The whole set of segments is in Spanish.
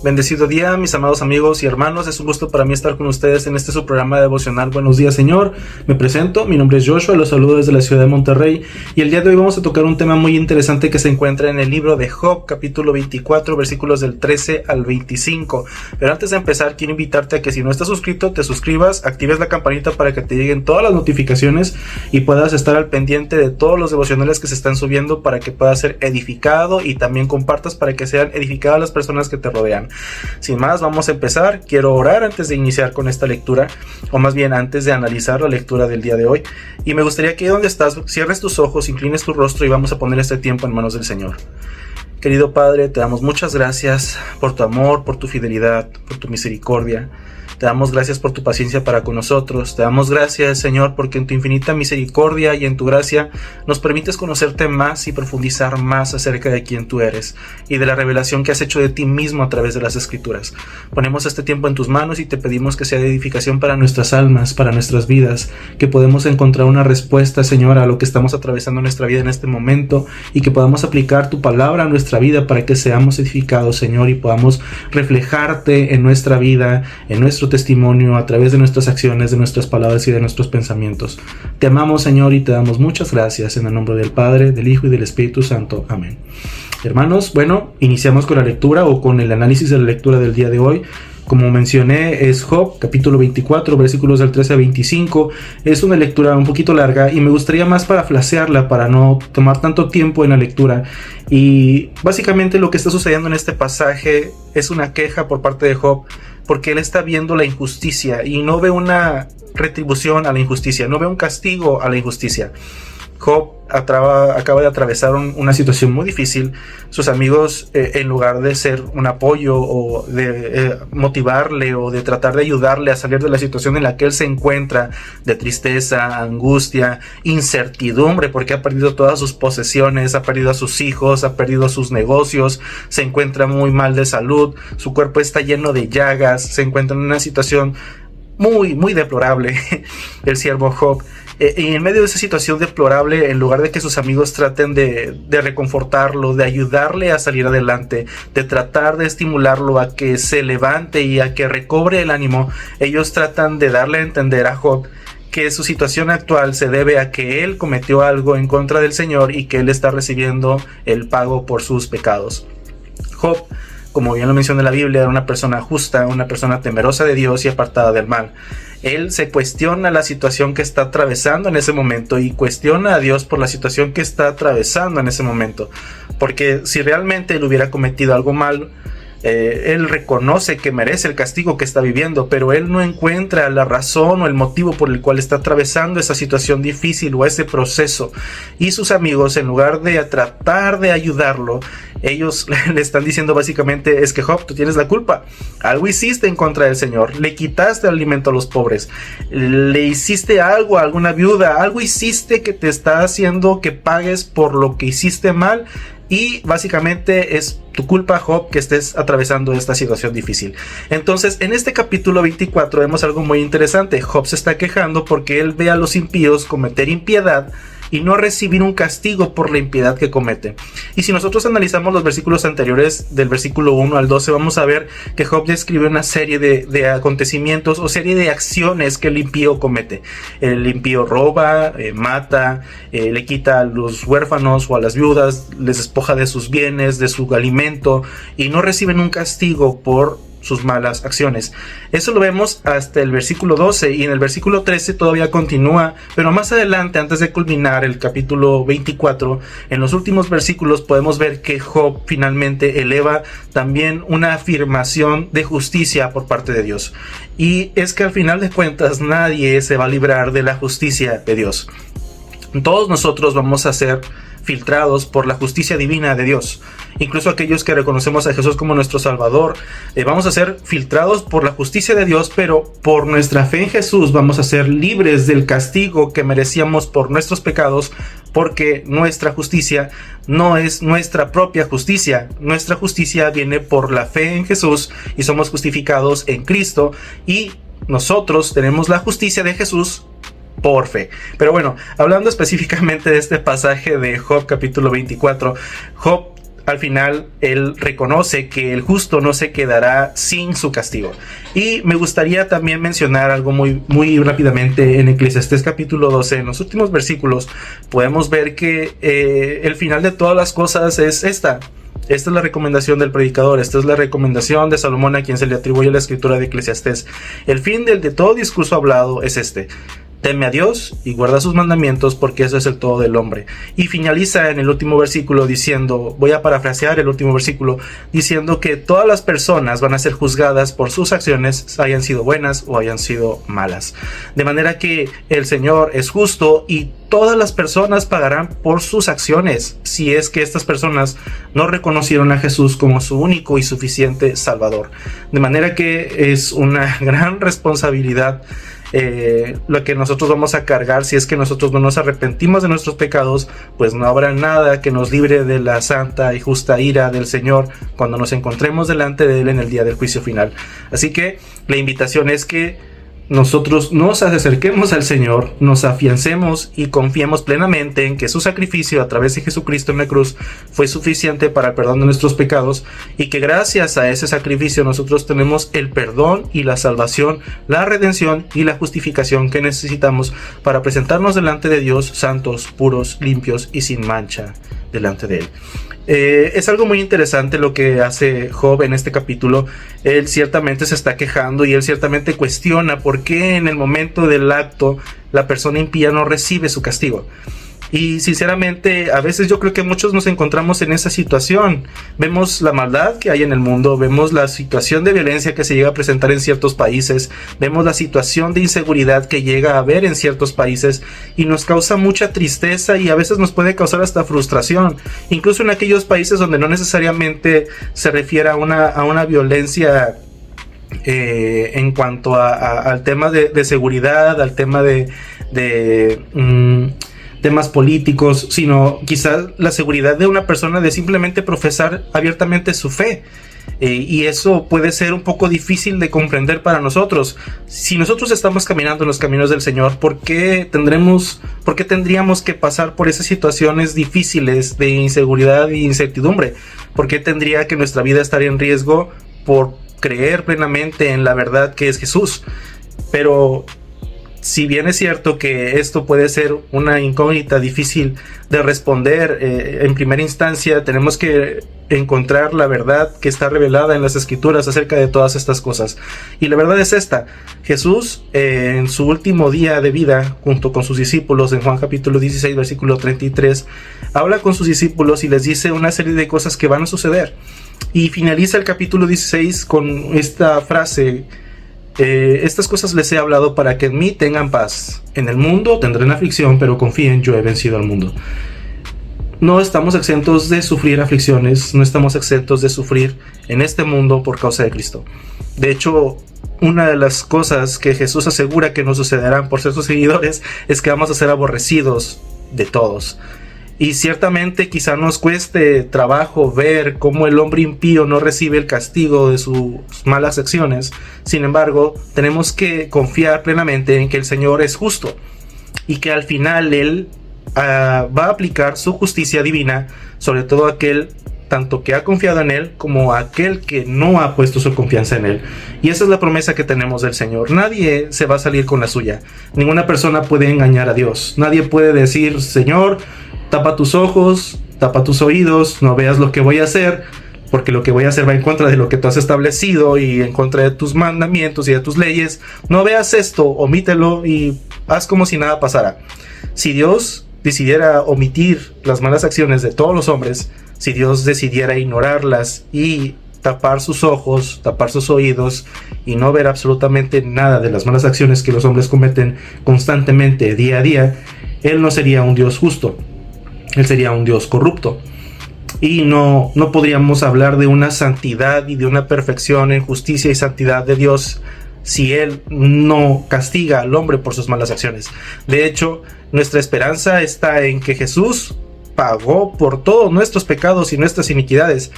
Bendecido día, mis amados amigos y hermanos. Es un gusto para mí estar con ustedes en este su programa devocional Buenos Días, Señor. Me presento, mi nombre es Joshua, los saludo desde la ciudad de Monterrey y el día de hoy vamos a tocar un tema muy interesante que se encuentra en el libro de Job, capítulo 24, versículos del 13 al 25. Pero antes de empezar, quiero invitarte a que si no estás suscrito, te suscribas, actives la campanita para que te lleguen todas las notificaciones y puedas estar al pendiente de todos los devocionales que se están subiendo para que puedas ser edificado y también compartas para que sean edificadas las personas que te rodean. Sin más, vamos a empezar. Quiero orar antes de iniciar con esta lectura, o más bien antes de analizar la lectura del día de hoy, y me gustaría que donde estás cierres tus ojos, inclines tu rostro y vamos a poner este tiempo en manos del Señor. Querido Padre, te damos muchas gracias por tu amor, por tu fidelidad, por tu misericordia. Te damos gracias por tu paciencia para con nosotros. Te damos gracias, Señor, porque en tu infinita misericordia y en tu gracia nos permites conocerte más y profundizar más acerca de quién tú eres y de la revelación que has hecho de ti mismo a través de las Escrituras. Ponemos este tiempo en tus manos y te pedimos que sea de edificación para nuestras almas, para nuestras vidas, que podamos encontrar una respuesta, Señor, a lo que estamos atravesando en nuestra vida en este momento y que podamos aplicar tu palabra a nuestra vida para que seamos edificados, Señor, y podamos reflejarte en nuestra vida, en nuestro testimonio, a través de nuestras acciones, de nuestras palabras y de nuestros pensamientos. Te amamos, Señor, y te damos muchas gracias en el nombre del Padre, del Hijo y del Espíritu Santo. Amén. Hermanos, bueno, iniciamos con la lectura o con el análisis de la lectura del día de hoy. Como mencioné, es Job, capítulo 24, versículos del 13 a 25. Es una lectura un poquito larga y me gustaría más parafrasearla para no tomar tanto tiempo en la lectura. Y básicamente lo que está sucediendo en este pasaje es una queja por parte de Job, porque él está viendo la injusticia y no ve una retribución a la injusticia, no ve un castigo a la injusticia. Job acaba de atravesar una situación muy difícil. Sus amigos, en lugar de ser un apoyo o de motivarle o de tratar de ayudarle a salir de la situación en la que él se encuentra, de tristeza, angustia, incertidumbre, porque ha perdido todas sus posesiones, ha perdido a sus hijos, ha perdido sus negocios, se encuentra muy mal de salud, su cuerpo está lleno de llagas, se encuentra en una situación muy deplorable, el siervo Job. Y en medio de esa situación deplorable, en lugar de que sus amigos traten de reconfortarlo, de ayudarle a salir adelante, de tratar de estimularlo a que se levante y a que recobre el ánimo, ellos tratan de darle a entender a Job que su situación actual se debe a que él cometió algo en contra del Señor y que él está recibiendo el pago por sus pecados. Job, como bien lo menciona la Biblia, era una persona justa, una persona temerosa de Dios y apartada del mal. Él se cuestiona la situación que está atravesando en ese momento y cuestiona a Dios por la situación que está atravesando en ese momento. Porque si realmente él hubiera cometido algo malo, él reconoce que merece el castigo que está viviendo, pero él no encuentra la razón o el motivo por el cual está atravesando esa situación difícil o ese proceso. Y sus amigos, en lugar de tratar de ayudarlo, ellos le están diciendo básicamente: es que Job, tú tienes la culpa, algo hiciste en contra del Señor, le quitaste el alimento a los pobres, le hiciste algo a alguna viuda, algo hiciste que te está haciendo que pagues por lo que hiciste mal. Y básicamente es tu culpa, Job, que estés atravesando esta situación difícil. Entonces, en este capítulo 24 vemos algo muy interesante. Job se está quejando porque él ve a los impíos cometer impiedad y no recibir un castigo por la impiedad que comete. Y si nosotros analizamos los versículos anteriores, del versículo 1 al 12, vamos a ver que Job describe una serie de acontecimientos o serie de acciones que el impío comete. El impío roba, mata, le quita a los huérfanos o a las viudas, les despoja de sus bienes, de su alimento, y no reciben un castigo por sus malas acciones. Eso lo vemos hasta el versículo 12 y en el versículo 13 todavía continúa, pero más adelante, antes de culminar el capítulo 24, en los últimos versículos podemos ver que Job finalmente eleva también una afirmación de justicia por parte de Dios. Y es que al final de cuentas nadie se va a librar de la justicia de Dios. Todos nosotros vamos a ser filtrados por la justicia divina de Dios. Incluso aquellos que reconocemos a Jesús como nuestro Salvador, vamos a ser filtrados por la justicia de Dios, pero por nuestra fe en Jesús vamos a ser libres del castigo que merecíamos por nuestros pecados, porque nuestra justicia no es nuestra propia justicia. Nuestra justicia viene por la fe en Jesús y somos justificados en Cristo, y nosotros tenemos la justicia de Jesús por fe. Pero bueno, hablando específicamente de este pasaje de Job capítulo 24, Job al final él reconoce que el justo no se quedará sin su castigo. Y me gustaría también mencionar algo muy rápidamente. En Eclesiastés capítulo 12, en los últimos versículos, podemos ver que el final de todas las cosas es esta. Esta es la recomendación del predicador, esta es la recomendación de Salomón, a quien se le atribuye la escritura de Eclesiastés. El fin de todo discurso hablado es este: teme a Dios y guarda sus mandamientos, porque eso es el todo del hombre. Y finaliza en el último versículo diciendo, voy a parafrasear el último versículo, diciendo que todas las personas van a ser juzgadas por sus acciones, hayan sido buenas o hayan sido malas. De manera que el Señor es justo y todas las personas pagarán por sus acciones, si es que estas personas no reconocieron a Jesús como su único y suficiente Salvador. De manera que es una gran responsabilidad lo que nosotros vamos a cargar. Si es que nosotros no nos arrepentimos de nuestros pecados, pues no habrá nada que nos libre de la santa y justa ira del Señor cuando nos encontremos delante de Él en el día del juicio final. Así que la invitación es que nosotros nos acerquemos al Señor, nos afiancemos y confiemos plenamente en que su sacrificio a través de Jesucristo en la cruz fue suficiente para el perdón de nuestros pecados, y que gracias a ese sacrificio nosotros tenemos el perdón y la salvación, la redención y la justificación que necesitamos para presentarnos delante de Dios santos, puros, limpios y sin mancha delante de Él. Es algo muy interesante lo que hace Job en este capítulo. Él ciertamente se está quejando y él ciertamente cuestiona por qué en el momento del acto la persona impía no recibe su castigo. Y sinceramente, a veces yo creo que muchos nos encontramos en esa situación. Vemos la maldad que hay en el mundo, vemos la situación de violencia que se llega a presentar en ciertos países, vemos la situación de inseguridad que llega a haber en ciertos países, y nos causa mucha tristeza y a veces nos puede causar hasta frustración, incluso en aquellos países donde no necesariamente se refiere a una violencia en cuanto al tema de seguridad, al tema de temas políticos, sino quizás la seguridad de una persona de simplemente profesar abiertamente su fe. Y eso puede ser un poco difícil de comprender para nosotros. Si nosotros estamos caminando en los caminos del Señor, ¿por qué tendríamos que pasar por esas situaciones difíciles de inseguridad e incertidumbre? ¿Por qué tendría que nuestra vida estar en riesgo por creer plenamente en la verdad que es Jesús? Pero si bien es cierto que esto puede ser una incógnita difícil de responder en primera instancia, tenemos que encontrar la verdad que está revelada en las Escrituras acerca de todas estas cosas. Y la verdad es esta: Jesús en su último día de vida, junto con sus discípulos, en Juan capítulo 16, versículo 33, habla con sus discípulos y les dice una serie de cosas que van a suceder. Y finaliza el capítulo 16 con esta frase: estas cosas les he hablado para que en mí tengan paz. En el mundo tendrán aflicción, pero confíen, yo he vencido al mundo. No estamos exentos de sufrir aflicciones, no estamos exentos de sufrir en este mundo por causa de Cristo. De hecho, una de las cosas que Jesús asegura que nos sucederán por ser sus seguidores es que vamos a ser aborrecidos de todos. Y ciertamente quizá nos cueste trabajo ver cómo el hombre impío no recibe el castigo de sus malas acciones. Sin embargo, tenemos que confiar plenamente en que el Señor es justo y que al final Él va a aplicar su justicia divina sobre todo aquel tanto que ha confiado en Él como aquel que no ha puesto su confianza en Él. Y esa es la promesa que tenemos del Señor. Nadie se va a salir con la suya. Ninguna persona puede engañar a Dios. Nadie puede decir: Señor, tapa tus ojos, tapa tus oídos, no veas lo que voy a hacer, porque lo que voy a hacer va en contra de lo que tú has establecido y en contra de tus mandamientos y de tus leyes. No veas esto, omítelo y haz como si nada pasara. Si Dios decidiera omitir las malas acciones de todos los hombres, si Dios decidiera ignorarlas y tapar sus ojos, tapar sus oídos y no ver absolutamente nada de las malas acciones que los hombres cometen constantemente día a día, Él no sería un Dios justo. Él sería un Dios corrupto. Y no podríamos hablar de una santidad y de una perfección en justicia y santidad de Dios si Él no castiga al hombre por sus malas acciones. De hecho, nuestra esperanza está en que Jesús pagó por todos nuestros pecados y nuestras iniquidades.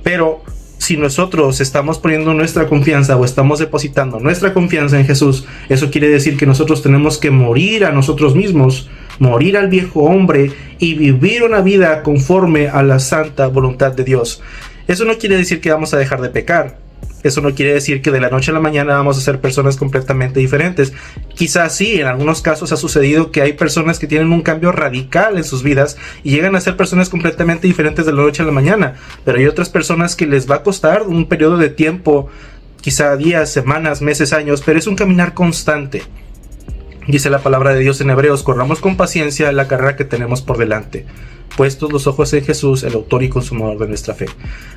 Pero si nosotros estamos poniendo nuestra confianza o estamos depositando nuestra confianza en Jesús, eso quiere decir que nosotros tenemos que morir a nosotros mismos morir al viejo hombre y vivir una vida conforme a la santa voluntad de Dios. Eso no quiere decir que vamos a dejar de pecar. Eso no quiere decir que de la noche a la mañana vamos a ser personas completamente diferentes. Quizás sí, en algunos casos ha sucedido que hay personas que tienen un cambio radical en sus vidas y llegan a ser personas completamente diferentes de la noche a la mañana. Pero hay otras personas que les va a costar un periodo de tiempo, quizá días, semanas, meses, años, pero es un caminar constante. Dice la palabra de Dios en Hebreos: corramos con paciencia la carrera que tenemos por delante, puestos los ojos en Jesús, el autor y consumador de nuestra fe.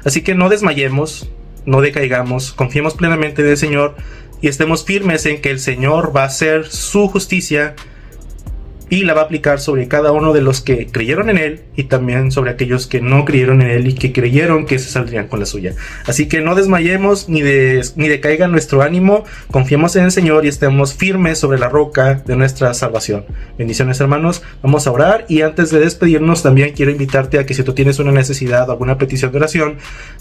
Así que no desmayemos, no decaigamos, confiemos plenamente en el Señor y estemos firmes en que el Señor va a hacer su justicia y la va a aplicar sobre cada uno de los que creyeron en Él y también sobre aquellos que no creyeron en Él y que creyeron que se saldrían con la suya. Así que no desmayemos ni decaiga nuestro ánimo, confiemos en el Señor y estemos firmes sobre la roca de nuestra salvación. Bendiciones, hermanos. Vamos a orar, y antes de despedirnos también quiero invitarte a que si tú tienes una necesidad o alguna petición de oración,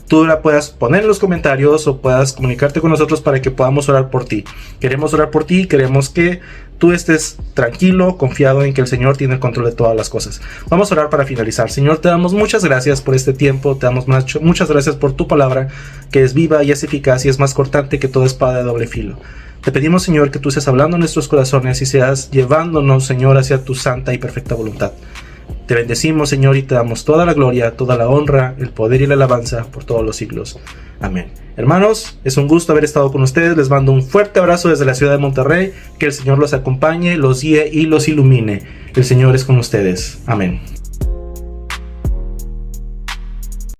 tú la puedas poner en los comentarios o puedas comunicarte con nosotros para que podamos orar por ti. Queremos orar por ti, queremos que tú estés tranquilo, confiado en que el Señor tiene el control de todas las cosas. Vamos a orar para finalizar. Señor, te damos muchas gracias por este tiempo, te damos muchas gracias por tu palabra, que es viva y es eficaz y es más cortante que toda espada de doble filo. Te pedimos, Señor, que tú seas hablando en nuestros corazones y seas llevándonos, Señor, hacia tu santa y perfecta voluntad. Te bendecimos, Señor, y te damos toda la gloria, toda la honra, el poder y la alabanza por todos los siglos. Amén. Hermanos, es un gusto haber estado con ustedes. Les mando un fuerte abrazo desde la ciudad de Monterrey. Que el Señor los acompañe, los guíe y los ilumine. El Señor es con ustedes. Amén.